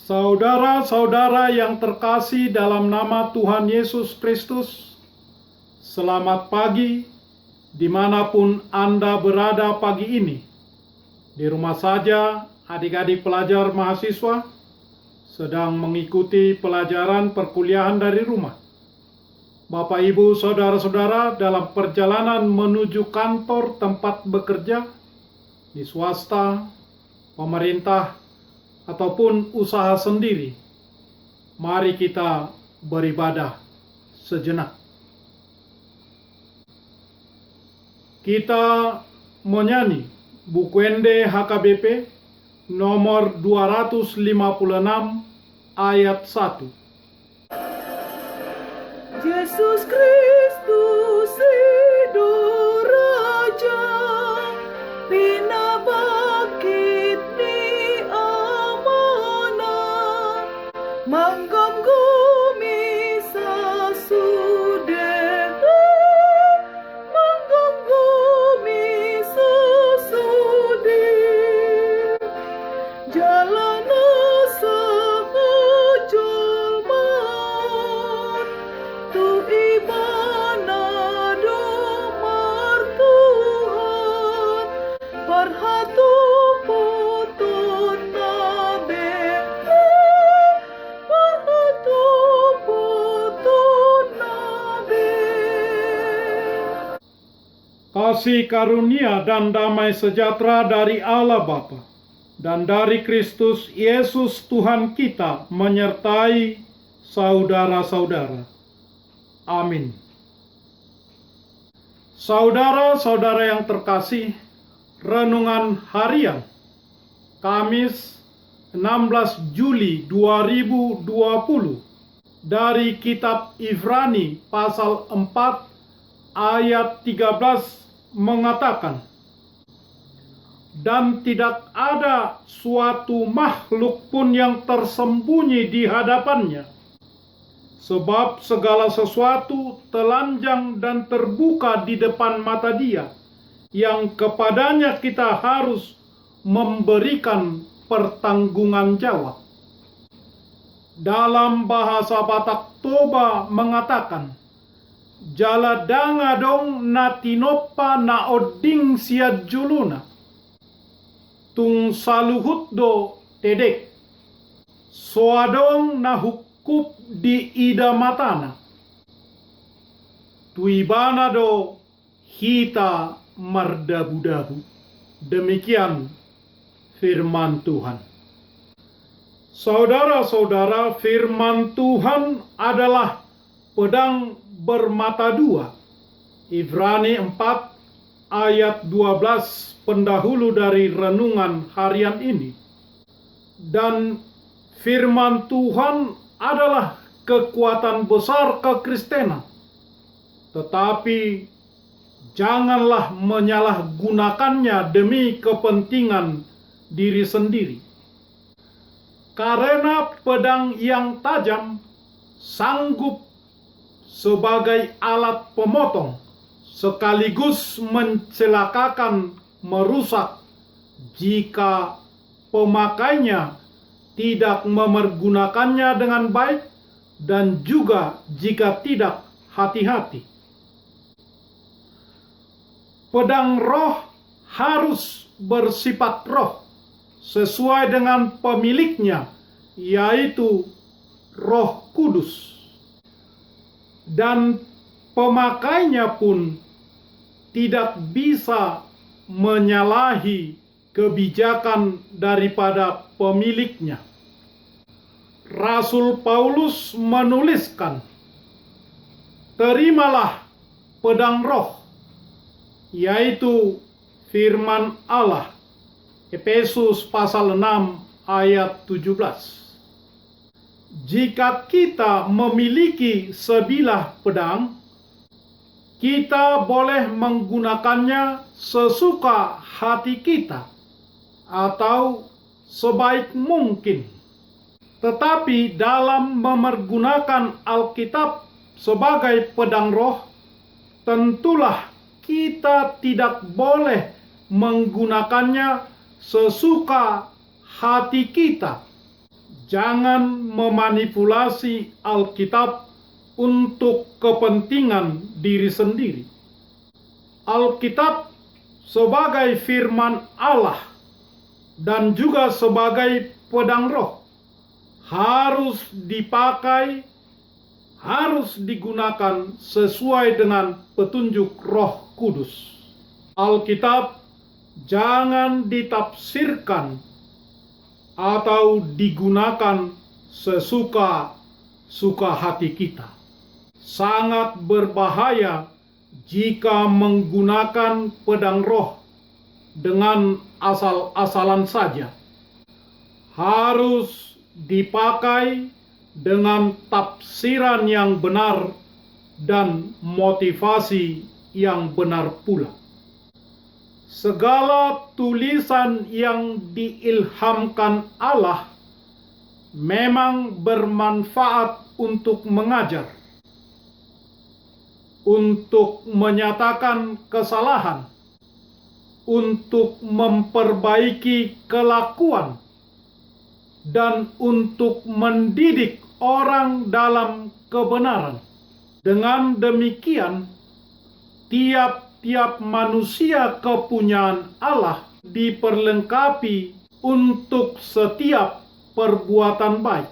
Saudara-saudara yang terkasih dalam nama Tuhan Yesus Kristus, selamat pagi dimanapun Anda berada pagi ini. Di rumah saja, adik-adik pelajar mahasiswa sedang mengikuti pelajaran perkuliahan dari rumah. Bapak, Ibu, Saudara-saudara dalam perjalanan menuju kantor tempat bekerja, di swasta, pemerintah, ataupun usaha sendiri, mari kita beribadah sejenak. Kita menyanyi Bukwende HKBP nomor 256 ayat 1. Yesus Kristus hidup Raja, Bina Bangkit ni amanah, menggunggungi sesudah, menggunggungi sesudah, jalan sehujul maut, tu ibadah domar Tuhan, perhatu putut nabe, perhatu putut nabe. Kasih karunia dan damai sejahtera dari Allah Bapa dan dari Kristus Yesus Tuhan kita menyertai saudara-saudara. Amin. Saudara-saudara yang terkasih, renungan harian Kamis 16 Juli 2020 dari kitab Ibrani pasal 4 ayat 13 mengatakan, dan tidak ada suatu makhluk pun yang tersembunyi di hadapannya, sebab segala sesuatu telanjang dan terbuka di depan mata Dia, yang kepadanya kita harus memberikan pertanggungan jawab. Dalam bahasa Batak Toba mengatakan, jala danga dong na tinopa na oding siad juluna, tung saluhut do tedek, soadong na hukup di ida matana, tuibana do hita mardabu-dabu. Demikian firman Tuhan. Saudara-saudara, firman Tuhan adalah pedang bermata dua. Ibrani 4 ayat 12 pendahulu dari renungan harian ini. Dan firman Tuhan adalah kekuatan besar kekristenan. Tetapi janganlah menyalahgunakannya demi kepentingan diri sendiri. Karena pedang yang tajam sanggup sebagai alat pemotong, sekaligus mencelakakan, merusak jika pemakainya tidak mempergunakannya dengan baik, dan juga jika tidak hati-hati. Pedang roh harus bersifat roh, sesuai dengan pemiliknya, yaitu Roh Kudus. Dan pemakainya pun tidak bisa menyalahi kebijakan daripada pemiliknya. Rasul Paulus menuliskan, terimalah pedang roh, yaitu firman Allah. Efesus pasal 6 ayat 17. Jika kita memiliki sebilah pedang, kita boleh menggunakannya sesuka hati kita atau sebaik mungkin. Tetapi dalam mempergunakan Alkitab sebagai pedang roh, tentulah kita tidak boleh menggunakannya sesuka hati kita. Jangan memanipulasi Alkitab untuk kepentingan diri sendiri. Alkitab sebagai firman Allah dan juga sebagai pedang roh harus dipakai, harus digunakan sesuai dengan petunjuk Roh Kudus. Alkitab jangan ditafsirkan atau digunakan sesuka hati kita. Sangat berbahaya jika menggunakan pedang roh dengan asal-asalan saja. Harus dipakai dengan tafsiran yang benar dan motivasi yang benar pula. Segala tulisan yang diilhamkan Allah memang bermanfaat untuk mengajar, untuk menyatakan kesalahan, untuk memperbaiki kelakuan, dan untuk mendidik orang dalam kebenaran. Dengan demikian, tiap-tiap manusia kepunyaan Allah diperlengkapi untuk setiap perbuatan baik.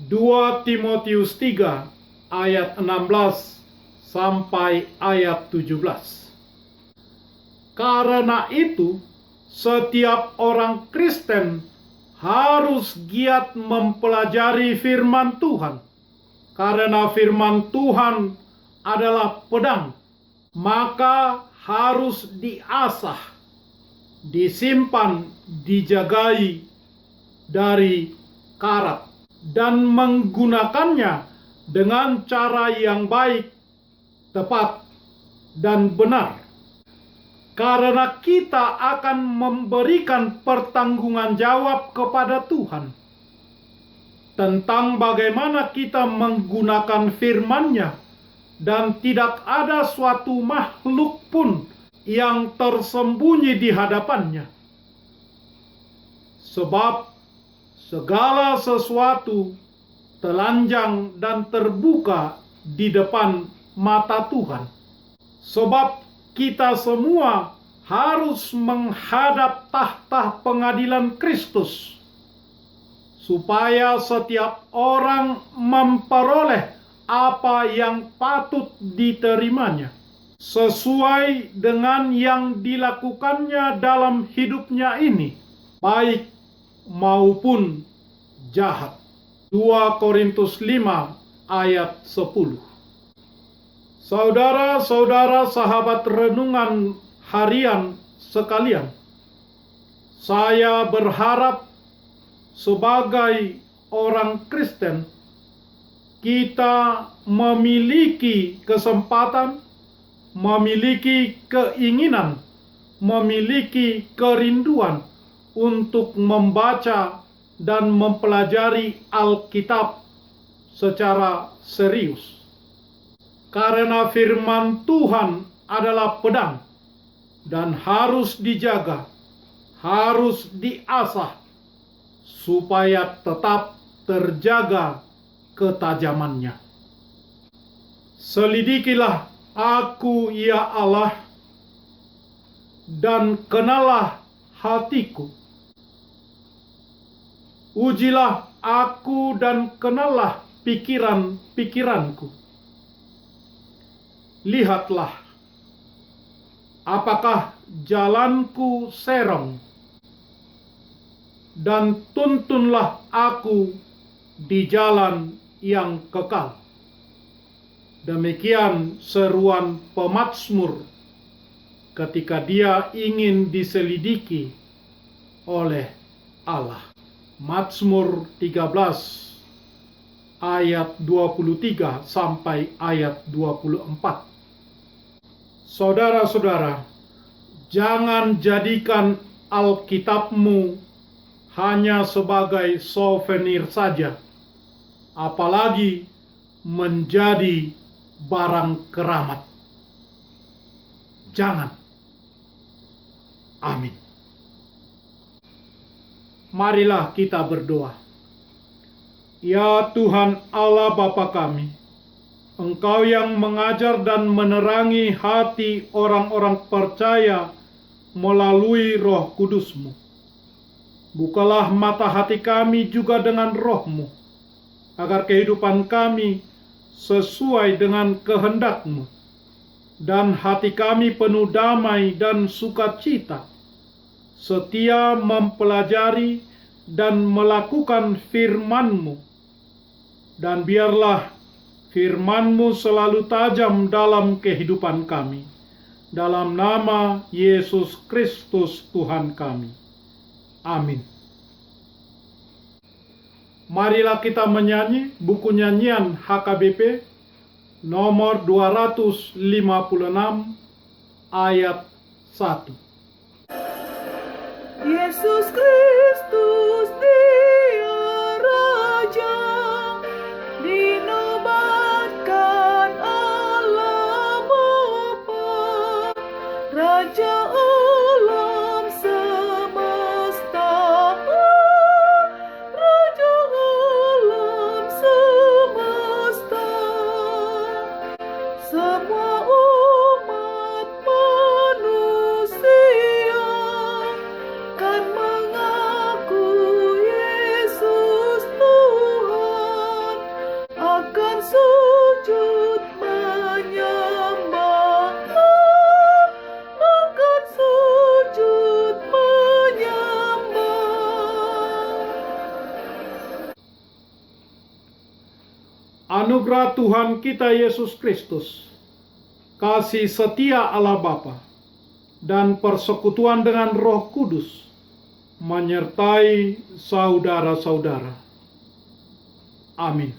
2 Timotius 3 ayat 16 sampai ayat 17. Karena itu, setiap orang Kristen harus giat mempelajari firman Tuhan. Karena firman Tuhan adalah pedang, maka harus diasah, disimpan, dijagai dari karat, dan menggunakannya dengan cara yang baik, tepat, dan benar. Karena kita akan memberikan pertanggungan jawab kepada Tuhan tentang bagaimana kita menggunakan firman-Nya, dan tidak ada suatu makhluk pun yang tersembunyi di hadapan-Nya. Sebab segala sesuatu telanjang dan terbuka di depan mata Tuhan. Sebab kita semua harus menghadap tahta pengadilan Kristus, supaya setiap orang memperoleh apa yang patut diterimanya, sesuai dengan yang dilakukannya dalam hidupnya ini, baik maupun jahat. 2 Korintus 5 ayat 10. Saudara-saudara sahabat renungan harian sekalian, saya berharap sebagai orang Kristen kita memiliki kesempatan, memiliki keinginan, memiliki kerinduan untuk membaca dan mempelajari Alkitab secara serius. Karena firman Tuhan adalah pedang dan harus dijaga, harus diasah supaya tetap terjaga ketajamannya. Selidikilah aku, ya Allah, dan kenalah hatiku. Ujilah aku dan kenalah pikiran-pikiranku. Lihatlah, apakah jalanku serong, dan tuntunlah aku di jalan yang kekal. Demikian seruan pemazmur ketika dia ingin diselidiki oleh Allah. Mazmur 13 ayat 23 sampai ayat 24. Saudara-saudara, jangan jadikan Alkitabmu hanya sebagai souvenir saja, apalagi menjadi barang keramat. Jangan. Amin. Marilah kita berdoa. Ya Tuhan Allah Bapa kami, Engkau yang mengajar dan menerangi hati orang-orang percaya melalui Roh Kudus-Mu. Bukalah mata hati kami juga dengan Roh-Mu, agar kehidupan kami sesuai dengan kehendak-Mu, dan hati kami penuh damai dan sukacita, setia mempelajari dan melakukan firman-Mu, dan biarlah firman-Mu selalu tajam dalam kehidupan kami. Dalam nama Yesus Kristus Tuhan kami. Amin. Marilah kita menyanyi buku nyanyian HKBP nomor 256 ayat 1. Yesus Kristus Dia Raja, dinobatkan Allah Bapa, Raja alam semesta, Raja alam semesta. Semua umat manusia kan mengaku Yesus Tuhan, akan sujud menyembah, akan sujud menyembah. Anugerah Tuhan kita Yesus Kristus, kasih setia Allah Bapa, dan persekutuan dengan Roh Kudus menyertai saudara-saudara. Amin.